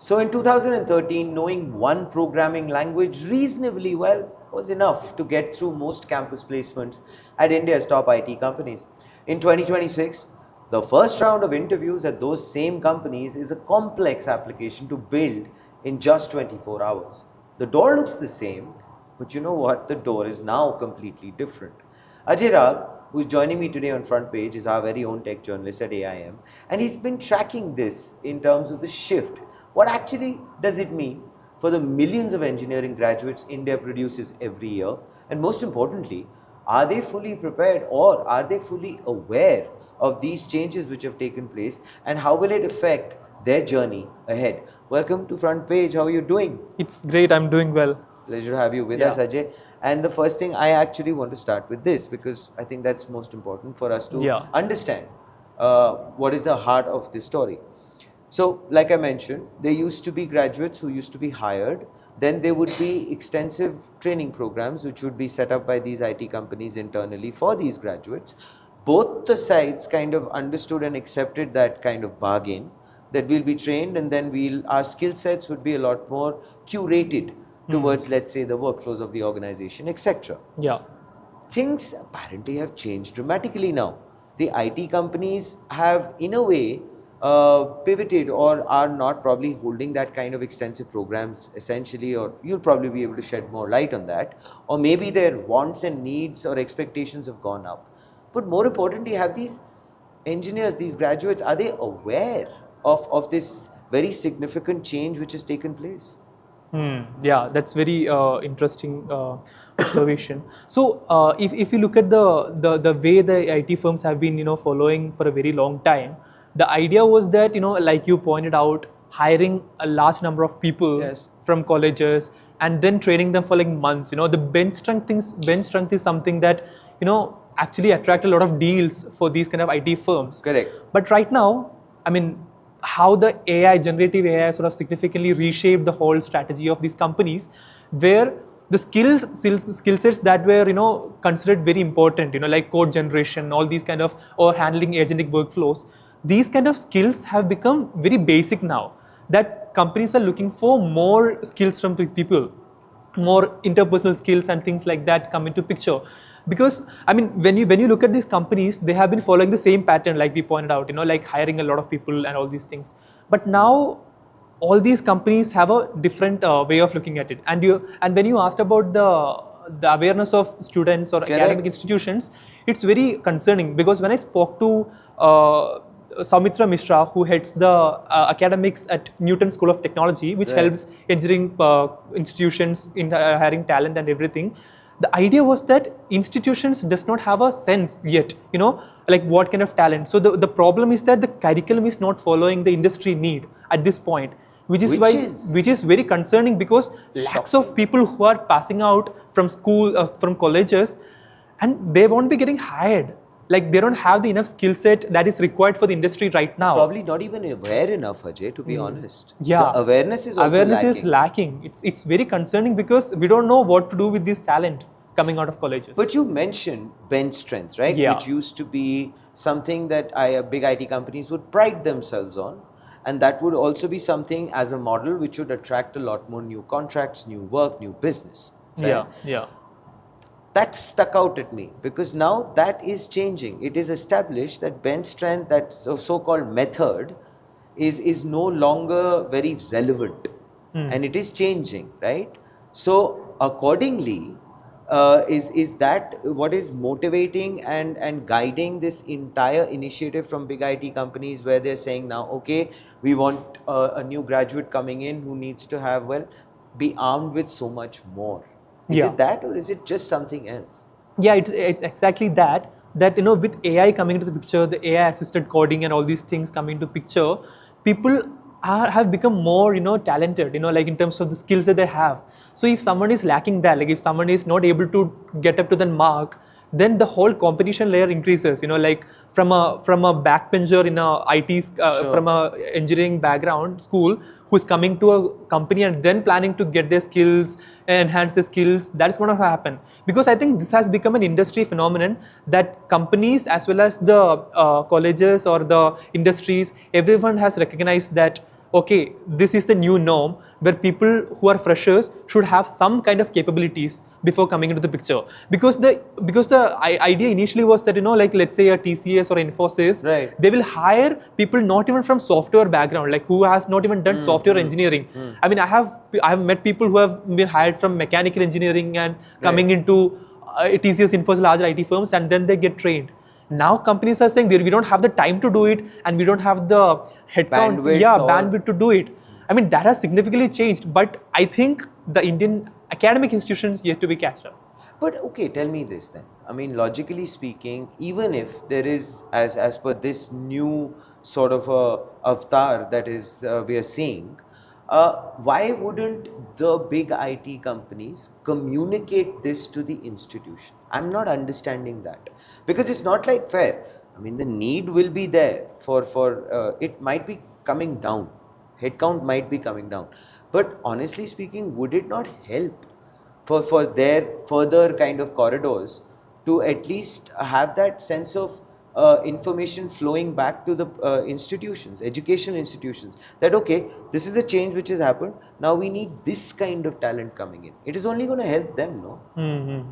So in 2013, knowing one programming language reasonably well was enough to get through most campus placements at India's top IT companies. In 2026, the first round of interviews at those same companies is a complex application to build in just 24 hours. The door looks the same, but you know what? The door is now completely different. Ajay Rag, who's joining me today on Front Page, is our very own tech journalist at AIM, and he's been tracking this in terms of the shift. What actually does it mean for the millions of engineering graduates India produces every year? And most importantly, are they fully prepared or are they fully aware of these changes which have taken place, and how will it affect their journey ahead? Welcome to Front Page. How are you doing? It's great. I'm doing well. Pleasure to have you with us, Ajay. And the first thing, I actually want to start with this because I think that's most important for us to understand what is the heart of this story. So, like I mentioned, there used to be graduates who used to be hired. Then there would be extensive training programs which would be set up by these IT companies internally for these graduates. Both the sides kind of understood and accepted that kind of bargain, that we'll be trained and then our skill sets would be a lot more curated towards, let's say, the workflows of the organization, etc. Things apparently have changed dramatically now. The IT companies have, in a way, pivoted or are not probably holding that kind of extensive programs essentially, or you'll probably be able to shed more light on that, or maybe their wants and needs or expectations have gone up. But more importantly, have these engineers, these graduates, are they aware of this very significant change which has taken place? Yeah, that's very interesting observation. So if you look at the way the IT firms have been following for a very long time, the idea was that like you pointed out, hiring a large number of people from colleges and then training them for like months. The bench strength is something that actually attract a lot of deals for these kind of IT firms. Correct. But right now, I mean, how the generative AI sort of significantly reshaped the whole strategy of these companies, where the skill sets that were considered very important, like code generation, all these kind of, or handling agentic workflows, these kind of skills have become very basic now, that companies are looking for more skills from people, more interpersonal skills and things like that come into picture. Because I mean, when you look at these companies, they have been following the same pattern, like we pointed out, like hiring a lot of people and all these things. But now all these companies have a different way of looking at it. And when you asked about the awareness of students or academic institutions, it's very concerning, because when I spoke to Soumitra Mishra, who heads the academics at Newton School of Technology, which helps engineering institutions in hiring talent and everything. The idea was that institutions does not have a sense yet, like what kind of talent. So the problem is that the curriculum is not following the industry need at this point, which is very concerning, because lakhs of people who are passing out from school, from colleges, and they won't be getting hired. Like they don't have the enough skill set that is required for the industry right now. Probably not even aware enough, Ajay, to be honest. Yeah. The awareness is also lacking. It's very concerning, because we don't know what to do with this talent coming out of colleges. But you mentioned bench strength, right? Yeah. Which used to be something that big IT companies would pride themselves on. And that would also be something as a model which would attract a lot more new contracts, new work, new business. Right? Yeah. That stuck out at me, because now that is changing. It is established that bench strength, that so-called method, is no longer very relevant, and it is changing, right? So accordingly, is that what is motivating and guiding this entire initiative from big IT companies, where they're saying now, okay, we want a new graduate coming in who needs to be armed with so much more. Is it that, or is it just something else? Yeah, it's exactly that with AI coming into the picture, the AI assisted coding and all these things coming into picture, people have become more talented, like in terms of the skills that they have. So if someone is lacking that, like if someone is not able to get up to the mark, then the whole competition layer increases, like from a backbencher in a IT, from a engineering background school, who's coming to a company and then planning to get their skills, enhance their skills, that is going to happen. Because I think this has become an industry phenomenon, that companies as well as the colleges or the industries, everyone has recognized that okay, this is the new norm where people who are freshers should have some kind of capabilities before coming into the picture. Because the idea initially was that, like let's say a TCS or Infosys, right, they will hire people not even from software background, like who has not even done software engineering. I mean, I have met people who have been hired from mechanical engineering and coming into TCS, Infosys, larger IT firms, and then they get trained. Now companies are saying we don't have the time to do it, and we don't have the headcount, bandwidth to do it. I mean, that has significantly changed, but I think the Indian academic institutions yet to be catched up. But okay, tell me this then. I mean, logically speaking, even if there is, as per this new sort of avatar that is we are seeing, why wouldn't the big IT companies communicate this to the institution? I'm not understanding that, because it's not like fair. I mean, the need will be there for it might be coming down, headcount might be coming down, but honestly speaking, would it not help for their further kind of corridors to at least have that sense of information flowing back to the institutions, educational institutions, that okay, this is a change which has happened, now we need this kind of talent coming in. It is only going to help them, no?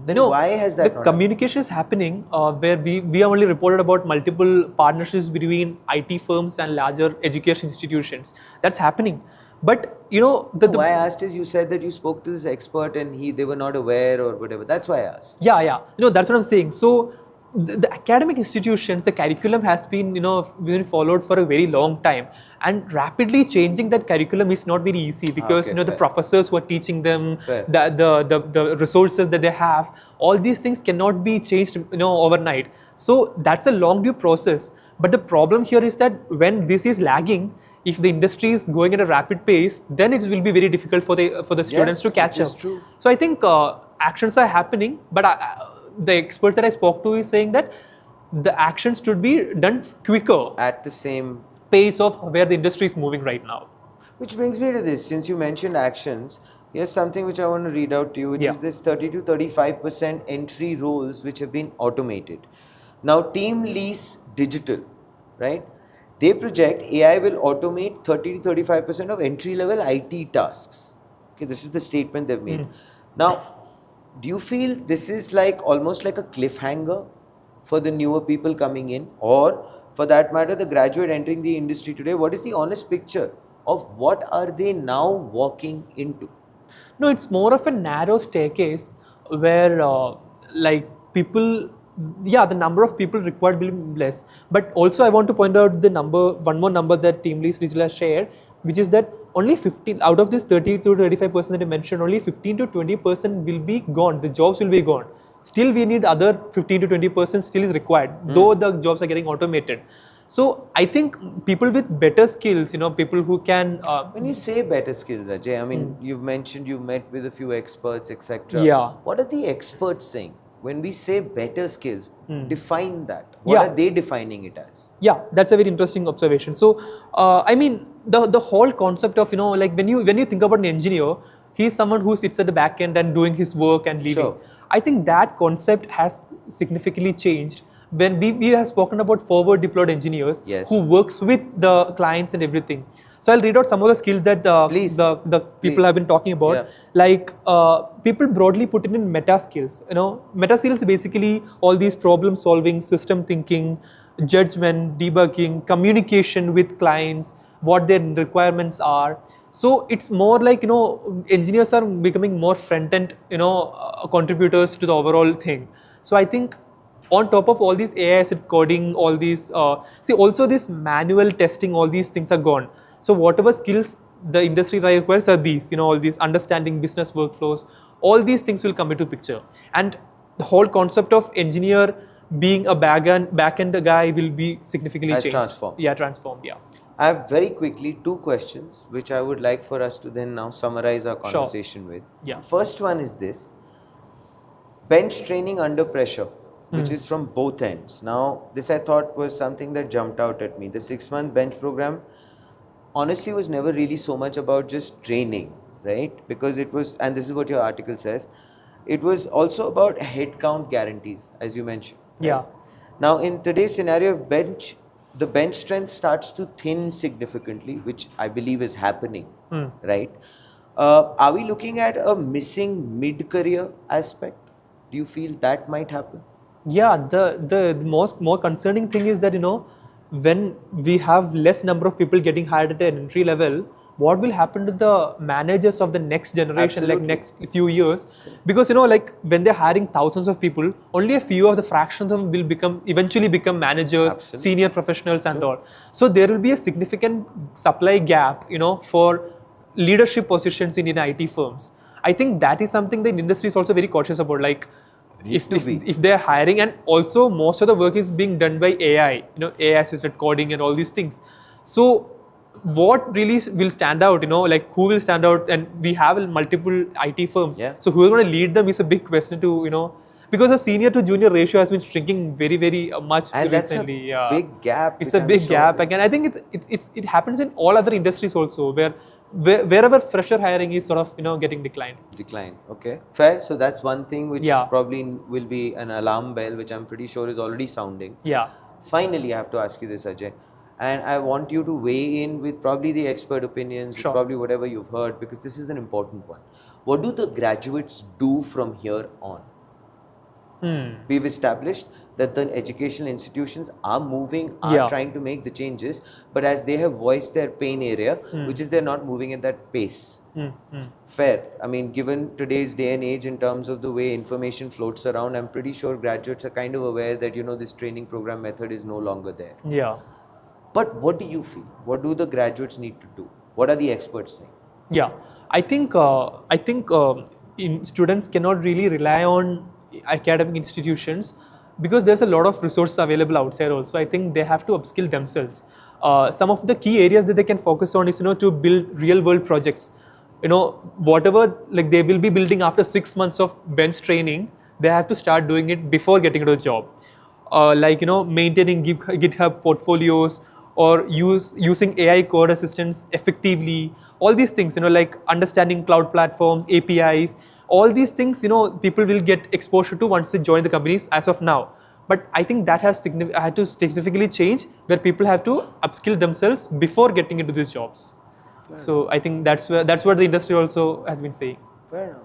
Then why has that the communication is happening where we have only reported about multiple partnerships between IT firms and larger education institutions. That's happening. But why I asked is, you said that you spoke to this expert and they were not aware or whatever. That's why I asked. Yeah. That's what I'm saying. So the academic institutions, the curriculum has been been followed for a very long time, and rapidly changing that curriculum is not very easy, because the professors who are teaching them, the resources that they have, all these things cannot be changed overnight. So that's a long due process. But the problem here is that when this is lagging, if the industry is going at a rapid pace, then it will be very difficult for the students to catch up. True. So I think actions are happening, but the experts that I spoke to is saying that the actions should be done quicker, at the same pace of where the industry is moving right now. Which brings me to this, since you mentioned actions, here's something which I want to read out to you, which is this 30 to 35% entry roles which have been automated. Now, Team Lease Digital, right? They project AI will automate 30 to 35% of entry-level IT tasks. Okay, this is the statement they've made. Now, do you feel this is like almost like a cliffhanger for the newer people coming in, or for that matter, the graduate entering the industry today? What is the honest picture of what are they now walking into? No, it's more of a narrow staircase where people, the number of people required will be less. But also I want to point out one more number that Team Lease Digital has shared, which is that only 15 out of this 30 to 35% that you mentioned, only 15 to 20% will be gone. The jobs will be gone. Still, we need other 15 to 20% still is required, though the jobs are getting automated. So I think people with better skills, people who can. When you say better skills, Ajay, I mean, you've mentioned you met with a few experts, etc. Yeah. What are the experts saying? When we say better skills, define that. What are they defining it as? Yeah, that's a very interesting observation. So, I mean, the whole concept of, like when you think about an engineer, he's someone who sits at the back end and doing his work and leaving. Sure. I think that concept has significantly changed when we have spoken about forward deployed engineers who works with the clients and everything. So I'll read out some of the skills that the people have been talking about. Yeah. Like people broadly put it in meta skills. Meta skills basically all these problem solving, system thinking, judgment, debugging, communication with clients, what their requirements are. So it's more like engineers are becoming more front end contributors to the overall thing. So I think on top of all these AI asset coding, all these also this manual testing, all these things are gone. So whatever skills the industry requires are these, all these understanding business workflows, all these things will come into picture. And the whole concept of engineer being a back-end guy will be significantly changed. Transformed. Yeah, transformed, yeah. I have very quickly 2 questions, which I would like for us to then now summarize our conversation with. Yeah. First one is this: bench training under pressure, which is from both ends. Now, this I thought was something that jumped out at me. The 6-month bench program honestly was never really so much about just training, right? Because it was, and this is what your article says, it was also about headcount guarantees, as you mentioned. Right? Yeah. Now, in today's scenario of bench the bench strength starts to thin significantly, which I believe is happening, right? Are we looking at a missing mid-career aspect? Do you feel that might happen? Yeah, the most more concerning thing is that, you know, when we have less number of people getting hired at an entry level, what will happen to the managers of the next generation, Absolutely. like next few years? Because, you know, like when they're hiring thousands of people, only a few of the fractions of them will eventually become managers, Absolutely. senior professionals and all. So there will be a significant supply gap, you know, for leadership positions in IT firms. I think that is something the industry is also very cautious about. Like, if they're hiring, and also most of the work is being done by AI, you know, AI assisted coding and all these things. So what really will stand out, you know, like who will stand out? And we have multiple IT firms. Yeah. So who is going to lead them is a big question to, you know, because the senior to junior ratio has been shrinking very, very much and recently. That's a big gap. It's a big gap. Again, I think it happens in all other industries also, wherever fresher hiring is sort of, you know, getting declined. Okay, fair. So that's one thing which probably will be an alarm bell, which I'm pretty sure is already sounding. Yeah. Finally, I have to ask you this, Ajay, and I want you to weigh in with probably the expert opinions, with probably whatever you've heard, because this is an important one. What do the graduates do from here on? We've established that the educational institutions are moving, are trying to make the changes, but as they have voiced their pain area, which is they're not moving at that pace. Fair. I mean, given today's day and age in terms of the way information floats around, I'm pretty sure graduates are kind of aware that, you know, this training program method is no longer there. Yeah. But what do you feel? What do the graduates need to do? What are the experts saying? Yeah, I think students cannot really rely on academic institutions, because there's a lot of resources available outside also. I think they have to upskill themselves. Some of the key areas that they can focus on is, you know, to build real world projects. You know, whatever like they will be building after 6 months of bench training, they have to start doing it before getting into a job. Like, you know, maintaining GitHub portfolios, or using AI code assistants effectively. All these things, you know, like understanding cloud platforms, APIs, all these things, you know, people will get exposure to once they join the companies as of now. But I think that has had to significantly change, where people have to upskill themselves before getting into these jobs. So I think that's what the industry also has been saying. Fair enough.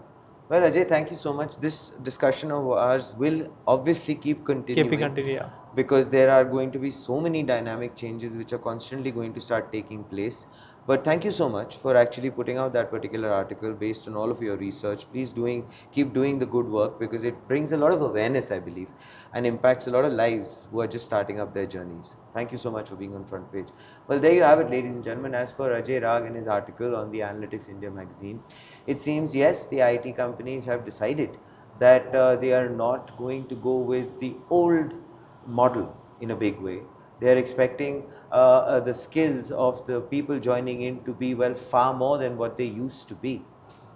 Well, Ajay, thank you so much. This discussion of ours will obviously keep continuing. Because there are going to be so many dynamic changes which are constantly going to start taking place. But thank you so much for actually putting out that particular article based on all of your research. Please keep doing the good work, because it brings a lot of awareness, I believe, and impacts a lot of lives who are just starting up their journeys. Thank you so much for being on Front Page. Well, there you have it, ladies and gentlemen. As per Ajay Rag and his article on the Analytics India magazine, it seems, yes, the IT companies have decided that they are not going to go with the old model in a big way. They are expecting the skills of the people joining in to be, well, far more than what they used to be.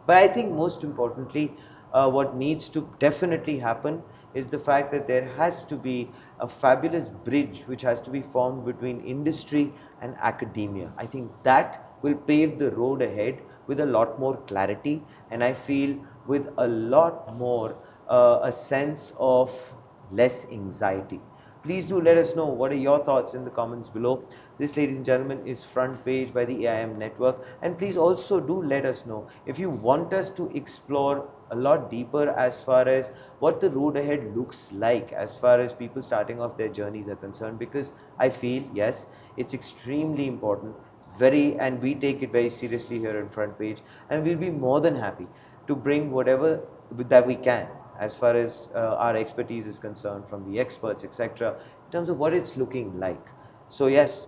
But I think most importantly, what needs to definitely happen is the fact that there has to be a fabulous bridge which has to be formed between industry and academia. I think that will pave the road ahead with a lot more clarity, and I feel with a lot more a sense of less anxiety. Please do let us know what are your thoughts in the comments below. This, ladies and gentlemen, is Front Page by the AIM Network. And please also do let us know if you want us to explore a lot deeper as far as what the road ahead looks like as far as people starting off their journeys are concerned, because I feel, yes, it's extremely important, and we take it very seriously here in Front Page, and we'll be more than happy to bring whatever that we can as far as our expertise is concerned, from the experts, etc., in terms of what it's looking like. So yes,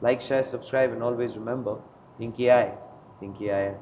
like, share, subscribe, and always remember, think AI, think AI.